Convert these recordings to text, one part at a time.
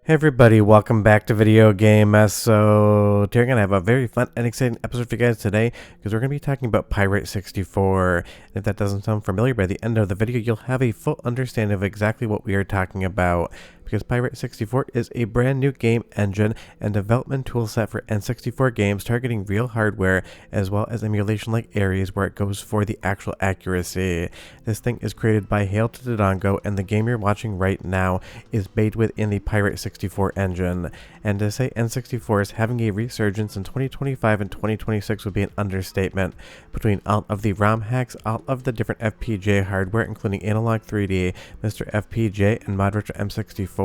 Hey everybody, welcome back to Video Game Mess. So today we're going to have a very fun and exciting episode for you guys today because we're going to be talking about Pyrite 64. And if that doesn't sound familiar, by the end of the video you'll have a full understanding of exactly what we are talking about. Because Pyrite 64 is a brand new game engine and development toolset for N64 games targeting real hardware as well as emulation-like areas where it goes for the actual accuracy. This thing is created by HailToDogongo, and the game you're watching right now is made within the Pyrite 64 engine. And to say N64 is having a resurgence in 2025 and 2026 would be an understatement. Between all of the ROM hacks, all of the different FPGA hardware including Analogue 3D, MiSTer FPGA, and ModRetro M64,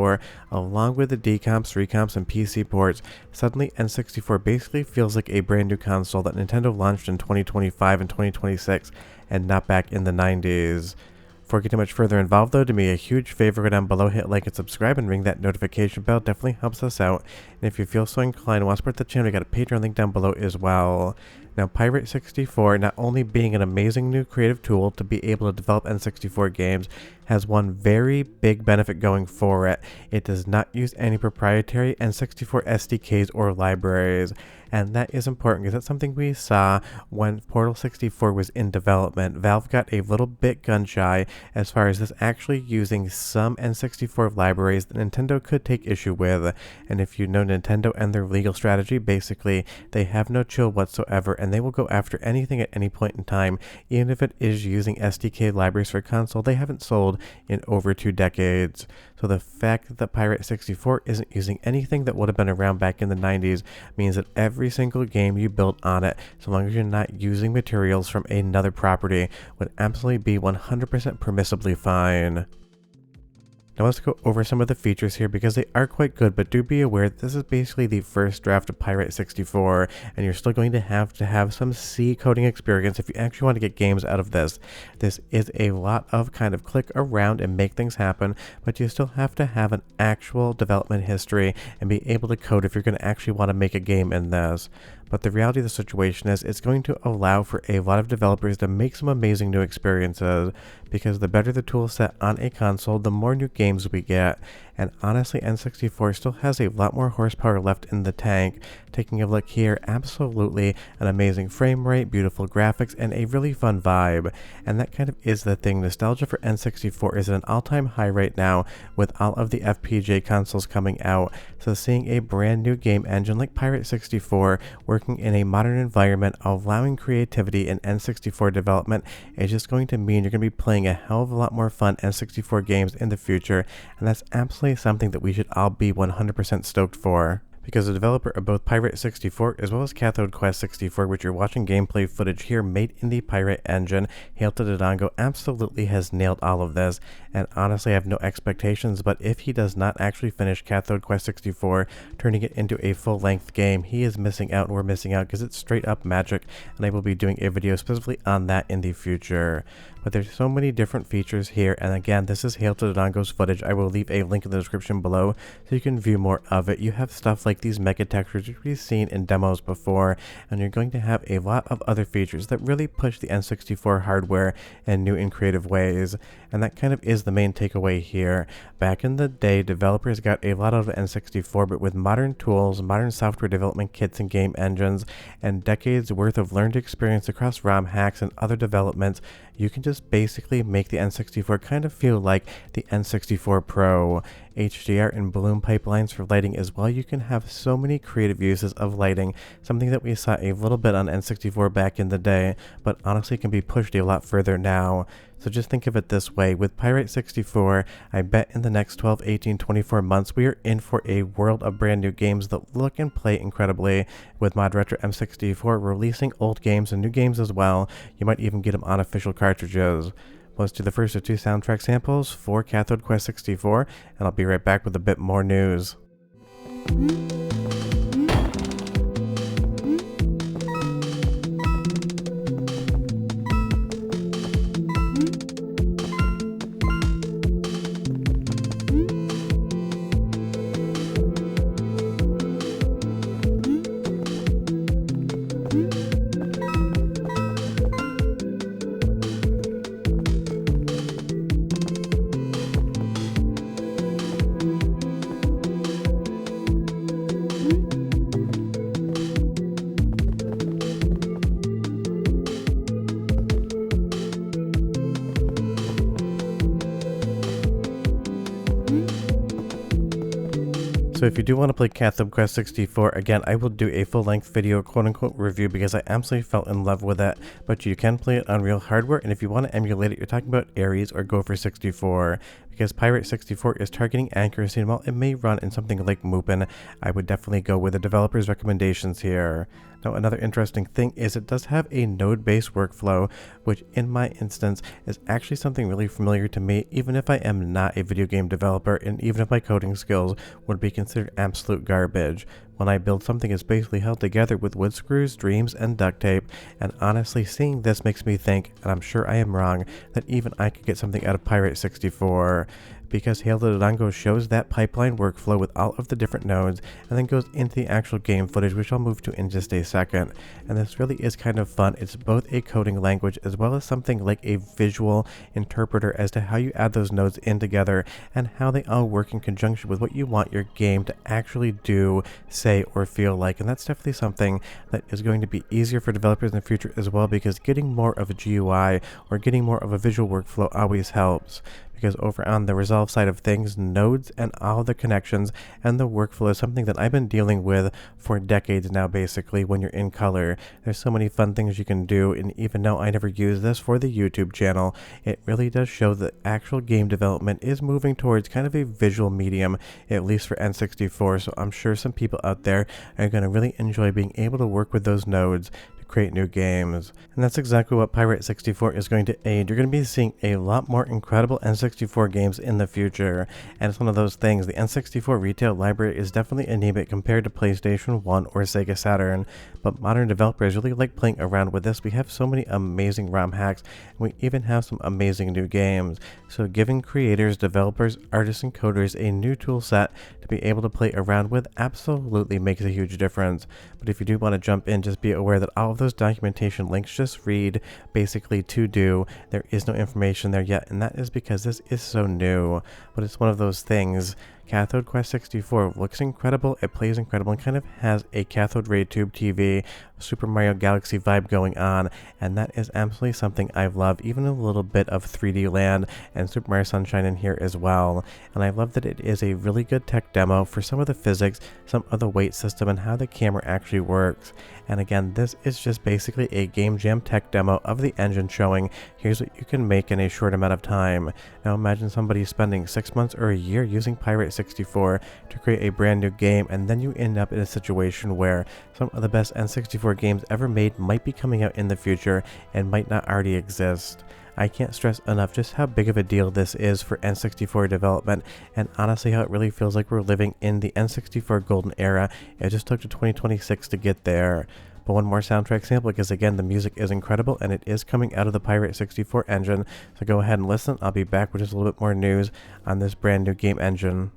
along with the decomps, recomps, and PC ports, suddenly N64 basically feels like a brand new console that Nintendo launched in 2025 and 2026 and not back in the 90s. Before getting much further involved though, do me a huge favor, go down below, hit like and subscribe, and ring that notification bell. Definitely helps us out. And if you feel so inclined and want to support the channel, we got a Patreon link down below as well. Now, Pyrite 64, not only being an amazing new creative tool to be able to develop N64 games, has one very big benefit going for it. It does not use any proprietary N64 SDKs or libraries. And that is important because that's something we saw when Portal 64 was in development. Valve got a little bit gun shy as far as this actually using some N64 libraries that Nintendo could take issue with. And if you know Nintendo and their legal strategy, basically they have no chill whatsoever and they will go after anything at any point in time, even if it is using SDK libraries for console they haven't sold in over 2 decades. So the fact that Pyrite 64 isn't using anything that would have been around back in the 90s means that every single game you build on it, so long as you're not using materials from another property, would absolutely be 100% permissibly fine. Now let's go over some of the features here because they are quite good, but do be aware that this is basically the first draft of Pyrite 64 and you're still going to have some C coding experience if you actually want to get games out of this. This is a lot of kind of click around and make things happen, but you still have to have an actual development history and be able to code if you're going to actually want to make a game in this. But the reality of the situation is it's going to allow for a lot of developers to make some amazing new experiences because the better the tool set on a console, the more new games we get. And honestly, N64 still has a lot more horsepower left in the tank. Taking a look here, absolutely an amazing frame rate, beautiful graphics, and a really fun vibe. And that kind of is the thing. Nostalgia for N64 is at an all-time high right now with all of the FPGA consoles coming out. So seeing a brand new game engine like Pyrite 64 working in a modern environment, allowing creativity in N64 development is just going to mean you're going to be playing a hell of a lot more fun N64 games in the future. And that's absolutely something that we should all be 100% stoked for. Because the developer of both Pyrite 64 as well as Cathode Quest 64, which you're watching gameplay footage here made in the Pyrite engine, HailToDogongo absolutely has nailed all of this, and honestly I have no expectations, but if he does not actually finish Cathode Quest 64, turning it into a full-length game, he is missing out, and we're missing out because it's straight up magic, and I will be doing a video specifically on that in the future. But there's so many different features here, and again, this is HailToDogongo's footage. I will leave a link in the description below so you can view more of it. You have stuff like these mega textures which we've seen in demos before, and you're going to have a lot of other features that really push the N64 hardware in new and creative ways, and that kind of is the main takeaway here. Back in the day, developers got a lot out of N64, but with modern tools, modern software development kits and game engines, and decades worth of learned experience across ROM hacks and other developments, you can just basically make the N64 kind of feel like the N64 Pro. HDR and bloom pipelines for lighting as well. You can have so many creative uses of lighting, something that we saw a little bit on N64 back in the day, but honestly can be pushed a lot further now. So just think of it this way, with Pyrite 64, I bet in the next 12, 18, 24 months we are in for a world of brand new games that look and play incredibly. With ModRetro M64 releasing old games and new games as well, you might even get them on official cartridges. Let's do the first of 2 soundtrack samples for Cathode Quest 64, and I'll be right back with a bit more news. So if you do want to play Cathode Quest 64, again, I will do a full-length video, quote-unquote, review because I absolutely fell in love with it. But you can play it on real hardware, and if you want to emulate it, you're talking about Ares or Gopher 64. Because Pyrite 64 is targeting accuracy, and while it may run in something like Mupen, I would definitely go with the developer's recommendations here. Now, another interesting thing is it does have a node-based workflow, which in my instance is actually something really familiar to me, even if I am not a video game developer, and even if my coding skills would be considered absolute garbage. When I build something, it's basically held together with wood screws, dreams, and duct tape, and honestly, seeing this makes me think, and I'm sure I am wrong, that even I could get something out of Pyrite 64. Because HailToDogongo shows that pipeline workflow with all of the different nodes and then goes into the actual game footage, which I'll move to in just a second. And this really is kind of fun. It's both a coding language as well as something like a visual interpreter as to how you add those nodes in together and how they all work in conjunction with what you want your game to actually do, say, or feel like. And that's definitely something that is going to be easier for developers in the future as well, because getting more of a GUI or getting more of a visual workflow always helps. Because over on the resolve side of things, nodes and all the connections and the workflow is something that I've been dealing with for decades now, basically, when you're in color. There's so many fun things you can do, and even though I never use this for the YouTube channel, it really does show that actual game development is moving towards kind of a visual medium, at least for N64, so I'm sure some people out there are going to really enjoy being able to work with those nodes create new games. And that's exactly what Pyrite 64 is going to aid. You're going to be seeing a lot more incredible N64 games in the future, and it's one of those things. The N64 retail library is definitely anemic compared to PlayStation 1 or Sega Saturn, but modern developers really like playing around with this. We have so many amazing ROM hacks, and we even have some amazing new games. So giving creators, developers, artists, and coders a new tool set to be able to play around with absolutely makes a huge difference. But if you do want to jump in, just be aware that all of those documentation links just read basically to do. There is no information there yet, and that is because this is so new. But it's one of those things. Cathode Quest 64 looks incredible, it plays incredible, and kind of has a cathode ray tube TV, Super Mario Galaxy vibe going on, and that is absolutely something I've loved. Even a little bit of 3D Land and Super Mario Sunshine in here as well. And I love that it is a really good tech demo for some of the physics, some of the weight system, and how the camera actually works. And again, this is just basically a game jam tech demo of the engine showing here's what you can make in a short amount of time. Now imagine somebody spending 6 months or a year using Pyrite 64 to create a brand new game, and then you end up in a situation where some of the best N64 games ever made might be coming out in the future and might not already exist. I can't stress enough just how big of a deal this is for N64 development, and honestly how it really feels like we're living in the N64 golden era. It just took to 2026 to get there. But one more soundtrack sample, because again, the music is incredible and it is coming out of the Pyrite 64 engine. So go ahead and listen. I'll be back with just a little bit more news on this brand new game engine.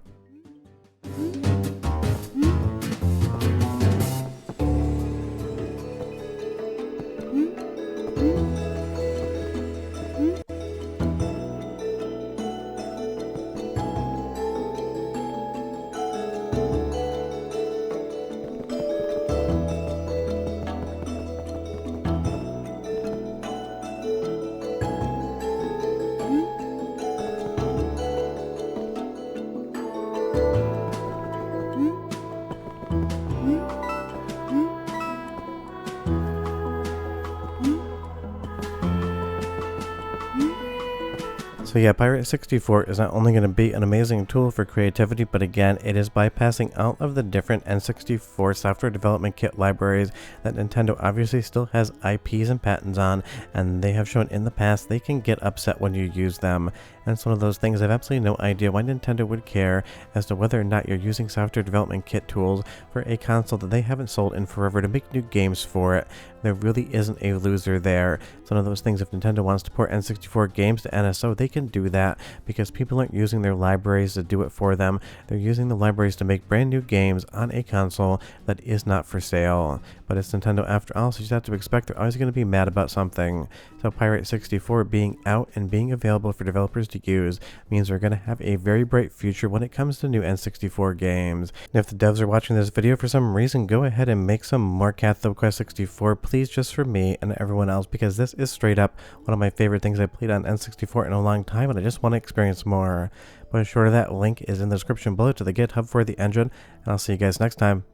So yeah, Pyrite 64 is not only going to be an amazing tool for creativity, but again, it is bypassing all of the different N64 software development kit libraries that Nintendo obviously still has IPs and patents on, and they have shown in the past they can get upset when you use them. And it's one of those things I have absolutely no idea why Nintendo would care as to whether or not you're using software development kit tools for a console that they haven't sold in forever to make new games for it. There really isn't a loser there. It's one of those things, if Nintendo wants to port N64 games to NSO, they can do that because people aren't using their libraries to do it for them. They're using the libraries to make brand new games on a console that is not for sale. But it's Nintendo after all, so you just have to expect they're always going to be mad about something. So Pyrite 64 being out and being available for developers to use means we're going to have a very bright future when it comes to new N64 games. And if the devs are watching this video for some reason, go ahead and make some more Cathode Quest 64, please, just for me and everyone else, because this is straight up one of my favorite things I played on N64 in a long time. time and I just want to experience more. But sure, that link is in the description below to the GitHub for the engine, and I'll see you guys next time.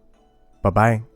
Bye-bye.